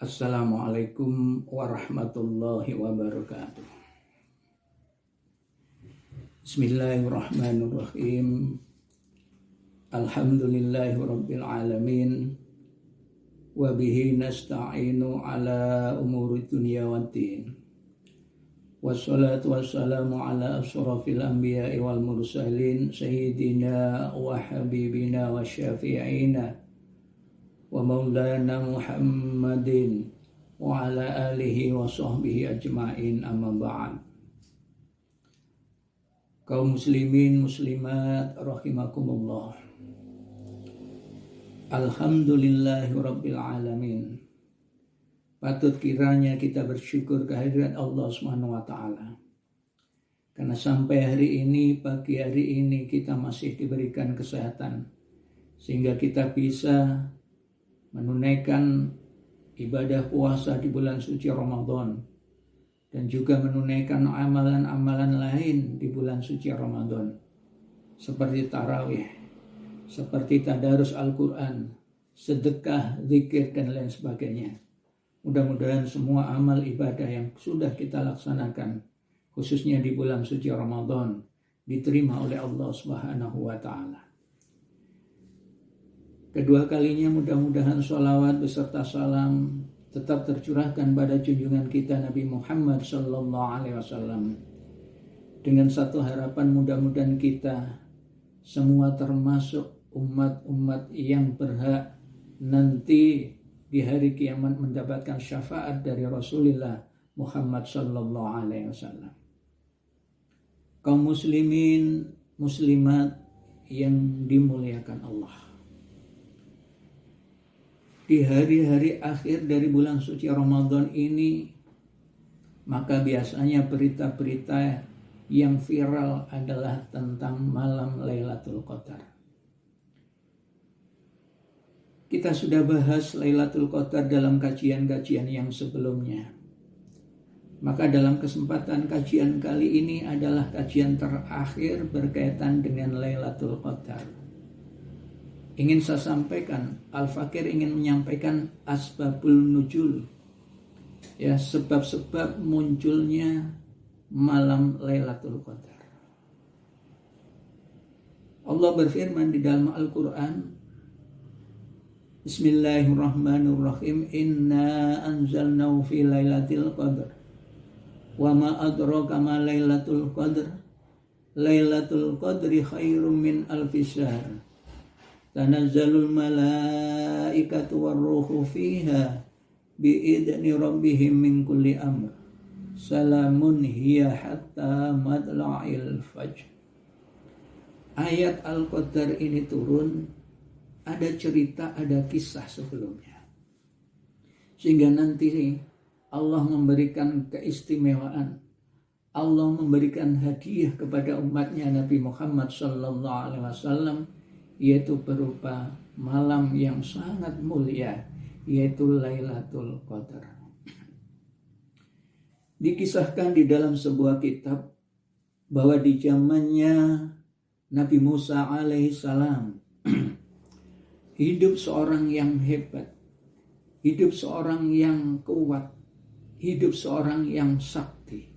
Assalamualaikum warahmatullahi wabarakatuh. Bismillahirrahmanirrahim. Alhamdulillahi rabbil alamin. Wa bihi nasta'inu ala umuri dunya waddin. Wassalatu wassalamu ala asrafil anbiya'i wal mursalin sayyidina wa habibina wa syafi'ina wa maulana Muhammadin wa ala alihi wa sahbihi ajma'in, amma ba'd. Kaum muslimin muslimat rahimakumullah. Alhamdulillahi rabbil alamin. Patut kiranya kita bersyukur kehadirat Allah Subhanahu wa taala. Karena sampai hari ini, pagi hari ini kita masih diberikan kesehatan sehingga kita bisa menunaikan ibadah puasa di bulan suci Ramadan dan juga menunaikan amalan-amalan lain di bulan suci Ramadan seperti tarawih, seperti tadarus Al-Quran, sedekah, zikir dan lain sebagainya. Mudah-mudahan semua amal ibadah yang sudah kita laksanakan khususnya di bulan suci Ramadan diterima oleh Allah Subhanahu wa taala. Kedua kalinya mudah-mudahan sholawat beserta salam tetap tercurahkan pada junjungan kita Nabi Muhammad sallallahu alaihi wasallam. Dengan satu harapan, mudah-mudahan kita semua termasuk umat-umat yang berhak nanti di hari kiamat mendapatkan syafaat dari Rasulullah Muhammad sallallahu alaihi wasallam. Kaum muslimin muslimat yang dimuliakan Allah. Di hari-hari akhir dari bulan suci Ramadan ini, maka biasanya berita-berita yang viral adalah tentang malam Lailatul Qadar. Kita sudah bahas Lailatul Qadar dalam kajian-kajian yang sebelumnya. Maka dalam kesempatan kajian kali ini adalah kajian terakhir berkaitan dengan Lailatul Qadar. Ingin saya sampaikan, Al-Fakir ingin menyampaikan asbabul nuzul, ya, sebab-sebab munculnya malam Lailatul Qadar. Allah berfirman di dalam Al-Quran, Bismillahirrahmanirrahim, Inna anzalnahu fi lailatul qadar wa ma adraka ma lailatul qadar lailatul qadri khairum min alfi syahr tanazzalul malaikatu warruhu fiha biidni rabbihim min kulli amr salamun hiya hatta matla'il fajr. Ayat Al-Qadar ini turun, ada cerita, ada kisah sebelumnya, sehingga nanti Allah memberikan keistimewaan, Allah memberikan hadiah kepada umatnya Nabi Muhammad sallallahu alaihi wasallam, yaitu berupa malam yang sangat mulia, yaitu Lailatul Qadar. Dikisahkan di dalam sebuah kitab bahwa di zamannya Nabi Musa alaihissalam hidup seorang yang hebat, hidup seorang yang kuat, hidup seorang yang sakti,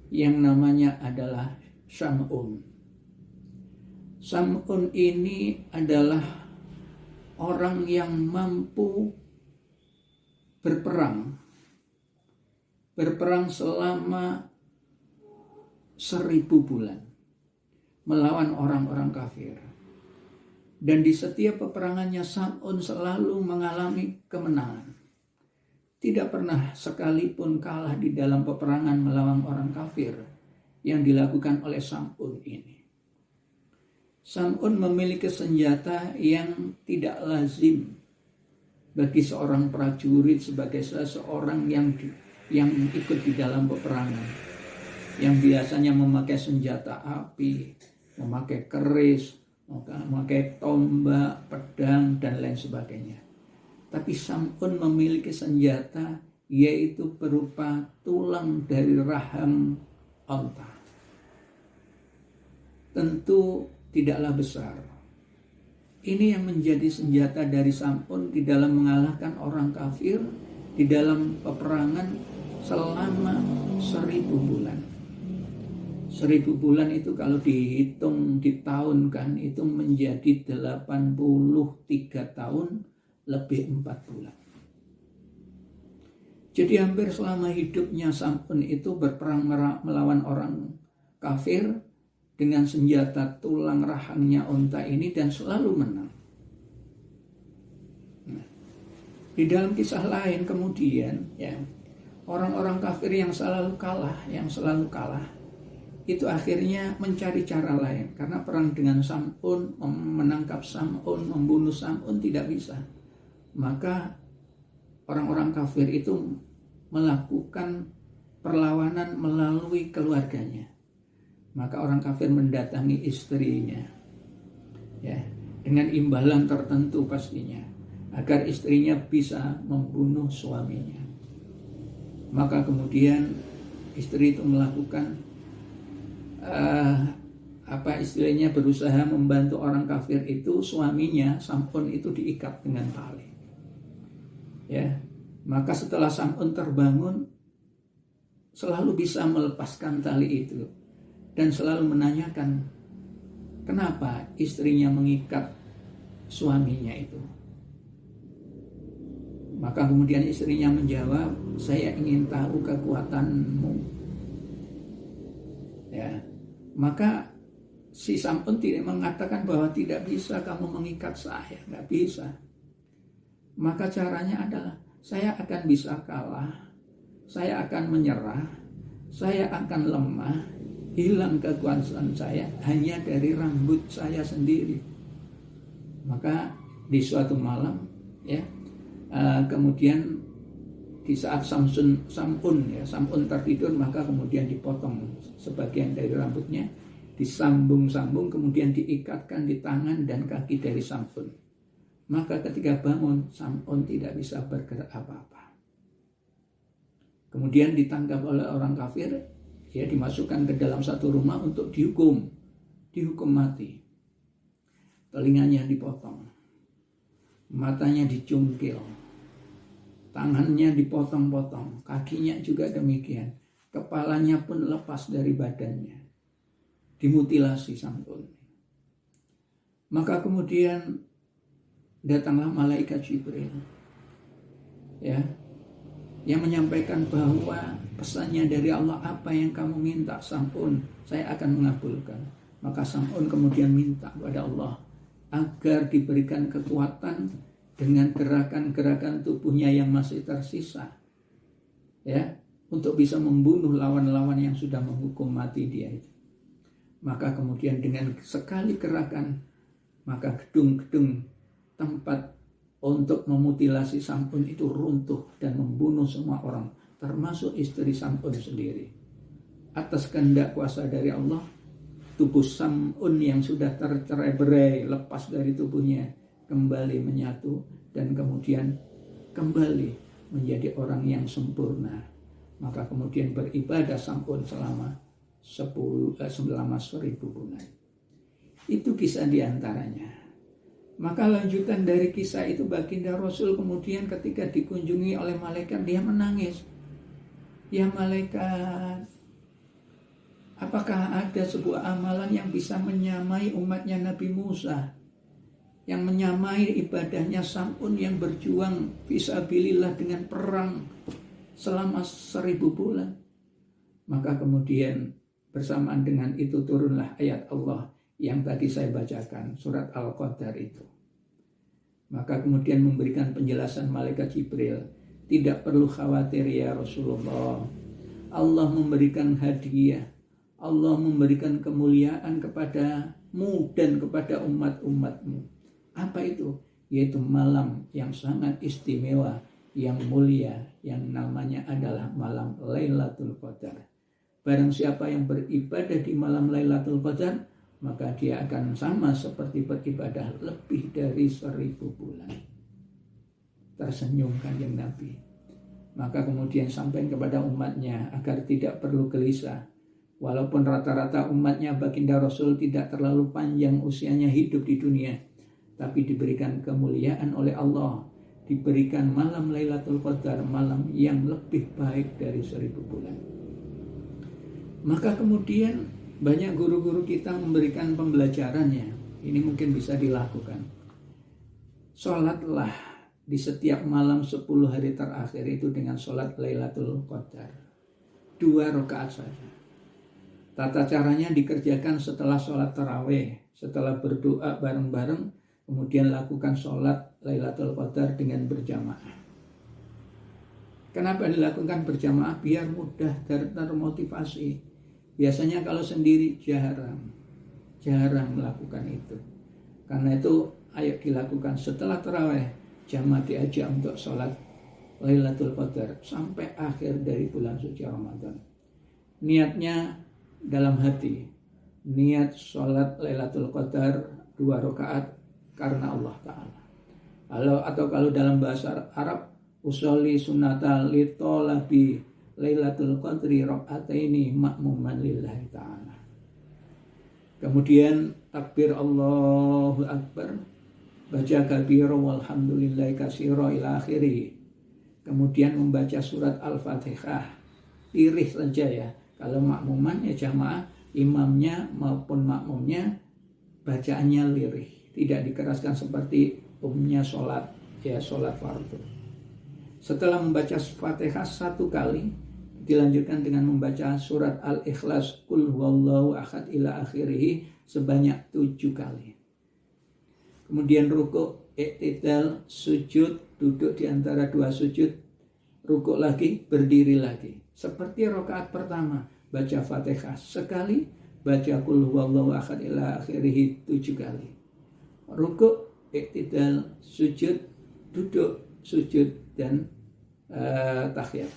yang namanya adalah Sam'un. Sam'un ini adalah orang yang mampu berperang selama 1000 bulan melawan orang-orang kafir. Dan di setiap peperangannya Sam'un selalu mengalami kemenangan. Tidak pernah sekalipun kalah di dalam peperangan melawan orang kafir yang dilakukan oleh Sam'un ini. Sam'un memiliki senjata yang tidak lazim bagi seorang prajurit sebagai seseorang yang ikut di dalam peperangan, yang biasanya memakai senjata api, memakai keris, memakai tombak, pedang dan lain sebagainya. Tapi Sam'un memiliki senjata yaitu berupa tulang dari rahang onta. Tentu tidaklah besar. Ini yang menjadi senjata dari Sam'un di dalam mengalahkan orang kafir di dalam peperangan selama 1000 bulan. 1000 bulan itu kalau dihitung di tahun kan itu menjadi 83 tahun lebih 4 bulan. Jadi hampir selama hidupnya Sam'un itu berperang melawan orang kafir dengan senjata tulang rahangnya unta ini dan selalu menang. Nah, di dalam kisah lain kemudian ya orang-orang kafir yang selalu kalah itu akhirnya mencari cara lain karena perang dengan Sam'un, menangkap Sam'un, membunuh Sam'un tidak bisa. Maka orang-orang kafir itu melakukan perlawanan melalui keluarganya. Maka orang kafir mendatangi istrinya ya dengan imbalan tertentu pastinya agar istrinya bisa membunuh suaminya. Maka kemudian istri itu melakukan berusaha membantu orang kafir itu, suaminya Sam'un itu diikat dengan tali. Ya, maka setelah Sam'un terbangun selalu bisa melepaskan tali itu dan selalu menanyakan kenapa istrinya mengikat suaminya itu. Maka kemudian istrinya menjawab, saya ingin tahu kekuatanmu. Ya, maka si Sam'un tidak mengatakan bahwa tidak bisa kamu mengikat saya, nggak bisa. Maka caranya adalah saya akan bisa kalah, saya akan menyerah, saya akan lemah, hilang kekuasaan saya hanya dari rambut saya sendiri. Maka di suatu malam ya kemudian di saat Sam'un tertidur, maka kemudian dipotong sebagian dari rambutnya, disambung-sambung, kemudian diikatkan di tangan dan kaki dari Sam'un. Maka ketika bangun, Sam'un tidak bisa bergerak apa-apa. Kemudian ditangkap oleh orang kafir, ya dimasukkan ke dalam satu rumah untuk dihukum mati. Telinganya dipotong, matanya dicungkil, tangannya dipotong-potong, kakinya juga demikian, kepalanya pun lepas dari badannya, dimutilasi Sam'un. Maka kemudian datanglah malaikat Jibril ya yang menyampaikan bahwa pesannya dari Allah, apa yang kamu minta Sam'un, saya akan mengabulkan. Maka Sam'un kemudian minta kepada Allah agar diberikan kekuatan dengan gerakan-gerakan tubuhnya yang masih tersisa ya untuk bisa membunuh lawan-lawan yang sudah menghukum mati dia itu. Maka kemudian dengan sekali gerakan, maka gedung-gedung tempat untuk memutilasi Sam'un itu runtuh dan membunuh semua orang, termasuk istri Sam'un sendiri. Atas kehendak kuasa dari Allah, tubuh Sam'un yang sudah tercerai-berai lepas dari tubuhnya kembali menyatu dan kemudian kembali menjadi orang yang sempurna. Maka kemudian beribadah Sam'un selama 1000 bulan. Itu kisah diantaranya. Maka lanjutan dari kisah itu, baginda Rasul kemudian ketika dikunjungi oleh malaikat, dia menangis. Ya malaikat, apakah ada sebuah amalan yang bisa menyamai umatnya Nabi Musa, yang menyamai ibadahnya Sam'un yang berjuang fisabilillah dengan perang selama 1000 bulan? Maka kemudian bersamaan dengan itu turunlah ayat Allah yang tadi saya bacakan, surat Al-Qadar itu. Maka kemudian memberikan penjelasan malaikat Jibril, tidak perlu khawatir ya Rasulullah, Allah memberikan hadiah, Allah memberikan kemuliaan kepadamu dan kepada umat-umatmu. Apa itu? Yaitu malam yang sangat istimewa, yang mulia, yang namanya adalah malam Lailatul Qadar. Barang siapa yang beribadah di malam Lailatul Qadar, maka dia akan sama seperti beribadah lebih dari 1000 bulan. Tersenyum kanjeng Nabi. Maka kemudian sampaikan kepada umatnya agar tidak perlu gelisah. Walaupun rata-rata umatnya baginda Rasul tidak terlalu panjang usianya hidup di dunia, tapi diberikan kemuliaan oleh Allah diberikan malam Lailatul Qadar, malam yang lebih baik dari 1000 bulan. Maka kemudian banyak guru-guru kita memberikan pembelajarannya. Ini mungkin bisa dilakukan. Sholatlah di setiap malam 10 hari terakhir itu dengan sholat Lailatul Qadar. 2 rakaat saja. Tata caranya dikerjakan setelah sholat tarawih, setelah berdoa bareng-bareng, kemudian lakukan sholat Lailatul Qadar dengan berjamaah. Kenapa dilakukan berjamaah? Biar mudah termotivasi. Biasanya kalau sendiri jarang melakukan itu. Karena itu ayo dilakukan setelah tarawih, jamaah diajak untuk sholat Lailatul Qadar sampai akhir dari bulan suci Ramadan. Niatnya dalam hati, niat sholat Lailatul Qadar 2 rakaat karena Allah Ta'ala. Atau kalau dalam bahasa Arab, usolli sunnata li thalabi Lailatul Qadri rakaataini ma'muman lillahi ta'ala. Kemudian takbir Allahu Akbar, baca kabira walhamdulillahi katsira ila akhirih. Kemudian membaca surat Al-Fatihah, iring saja ya. Kalau makmuman ya jamaah, imamnya maupun makmumnya bacaannya lirih, tidak dikeraskan seperti umumnya sholat fardu. Setelah membaca Fatihah 1 kali, dilanjutkan dengan membaca surat Al-Ikhlas Qul huwallahu ahad ila akhirih sebanyak 7 kali. Kemudian rukuk, i'tidal, sujud, duduk di antara 2 sujud, rukuk lagi, berdiri lagi. Seperti rakaat pertama, baca Fatihah sekali, baca Qul huwallahu ahad ila akhirih 7 kali. Rukuk, i'tidal, sujud, duduk, sujud, dan tahiyat.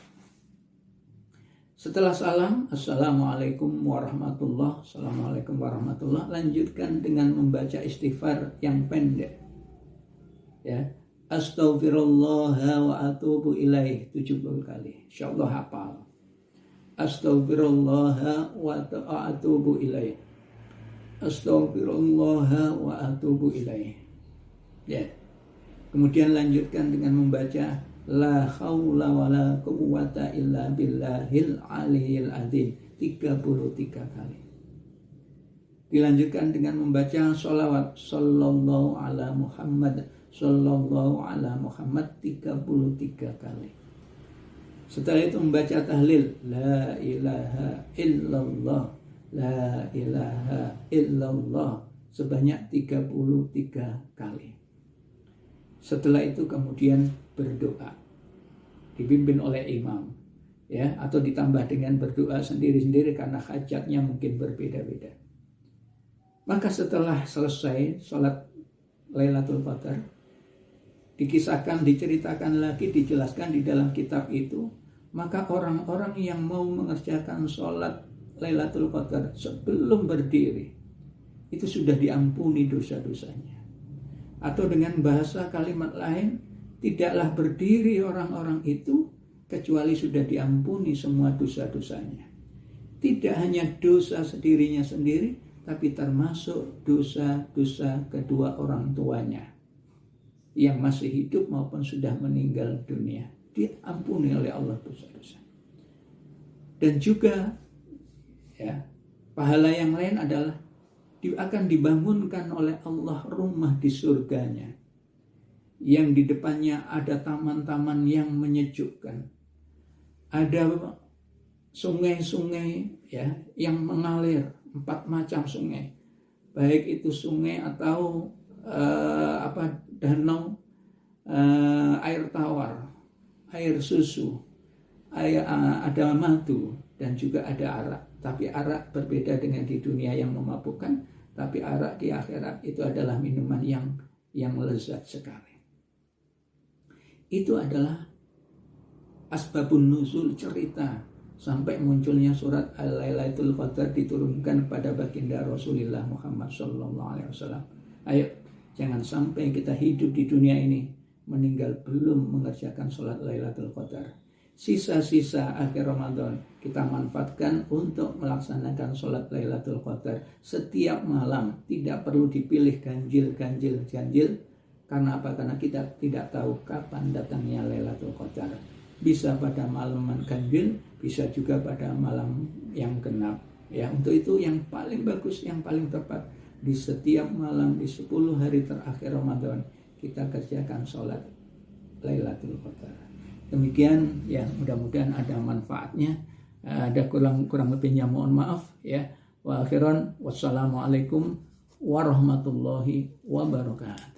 Setelah salam, Assalamualaikum warahmatullah, Assalamualaikum warahmatullah, lanjutkan dengan membaca istighfar yang pendek. Ya, Astaghfirullah wa atubu ilaih 70 kali. Insyaallah hafal. Astaghfirullah wa atubu ilaih. Astaghfirullah wa atubu ilaih. Ya. Kemudian lanjutkan dengan membaca La haula wa la quwwata illa billahil aliyil azim 33 kali. Dilanjutkan dengan membaca sholawat sallallahu ala Muhammad sallallahu ala Muhammad 33 kali. Setelah itu membaca tahlil La ilaha illallah La ilaha illallah sebanyak 33 kali. Setelah itu kemudian berdoa dipimpin oleh imam, ya, atau ditambah dengan berdoa sendiri-sendiri karena hajatnya mungkin berbeda-beda. Maka setelah selesai sholat Lailatul Qadar, dikisahkan, diceritakan lagi, dijelaskan di dalam kitab itu, maka orang-orang yang mau mengerjakan sholat Lailatul Qadar sebelum berdiri itu sudah diampuni dosa-dosanya. Atau dengan bahasa kalimat lain, tidaklah berdiri orang-orang itu kecuali sudah diampuni semua dosa-dosanya. Tidak hanya dosa sendirinya sendiri, tapi termasuk dosa-dosa kedua orang tuanya yang masih hidup maupun sudah meninggal dunia. Diampuni oleh Allah dosa-dosa. Dan juga ya, pahala yang lain adalah akan dibangunkan oleh Allah rumah di surganya yang di depannya ada taman-taman yang menyejukkan, ada sungai-sungai ya yang mengalir, 4 macam sungai, baik itu sungai atau danau, air tawar, air susu, ada madu, dan juga ada arak. Tapi arak berbeda dengan di dunia yang memabukkan. Tapi arak di akhirat itu adalah minuman yang lezat sekali. Itu adalah asbabun nuzul, cerita sampai munculnya surat Al-Lailatul Qadar diturunkan pada baginda Rasulullah Muhammad SAW. Ayo, jangan sampai kita hidup di dunia ini meninggal belum mengerjakan sholat Lailatul Qadar. Sisa-sisa akhir Ramadan kita manfaatkan untuk melaksanakan sholat Lailatul Qadar setiap malam. Tidak perlu dipilih ganjil. Karena apa? Karena kita tidak tahu kapan datangnya Lailatul Qadar. Bisa pada malam ganjil, bisa juga pada malam yang genap. Ya, untuk itu yang paling bagus, yang paling tepat di setiap malam di 10 hari terakhir Ramadan kita kerjakan sholat Lailatul Qadar. Demikian ya, mudah-mudahan ada manfaatnya. Ada kurang lebihnya mohon maaf ya. Wa akhiran wassalamualaikum warahmatullahi wabarakatuh.